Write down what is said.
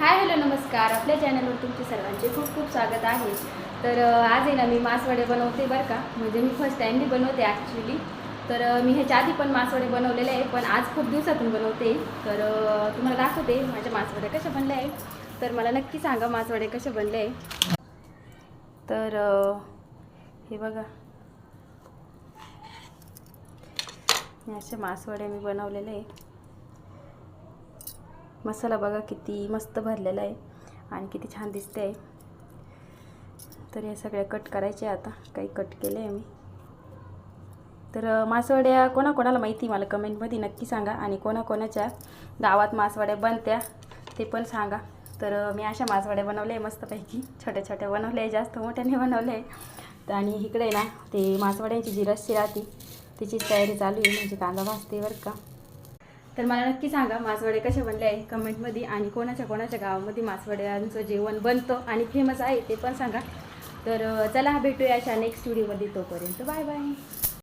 Hi hello नमस्कार. आपल्या चॅनलवर तुमचे सर्वांचे खूप खूप स्वागत आहे. तर आज आहे ना मी मासवडे बनवते बरं का. म्हणजे मी फर्स्ट टाईम मी बनवते ॲक्च्युली. तर मी ह्याच्या आधी पण मासवडे बनवलेले आहे, पण आज खूप दिवसातून बनवते. तर तुम्हाला दाखवते माझ्या मासवडे कसे बनले आहे. तर मला नक्की सांगा मासवडे कसे बनले आहे. तर हे बघा, असे मासवडे मी बनवलेले आहे. मसाला बघा किती मस्त भरलेला आहे आणि किती छान दिसते आहे. तर हे सगळे कट करायचे. आता काही कट केले आहे मी. तर मासवड्या कोणाकोणाला माहिती मला कमेंटमध्ये नक्की सांगा, आणि कोणाकोणाच्या गावात मासवड्या बनत्या ते पण सांगा. तर मी अशा मासवड्या बनवले आहे मस्तपैकी. छोट्या छोट्या बनवले आहे, जास्त मोठ्याने बनवले आहे. आणि इकडे ना ते मासवड्यांची जी रस्सी राहते त्याची तयारी चालू आहे, म्हणजे कांदा भाजते बरं का. तर मला नक्की सांगा मासवडे कसे बनले आहे कमेंटमध्ये, आणि कोणाच्या गावामध्ये मासवड्यांचं जेवण बनतं आणि फेमस आहे ते पण सांगा. तर चला भेटूया अशा नेक्स्ट व्हिडिओमध्ये. तोपर्यंत बाय बाय.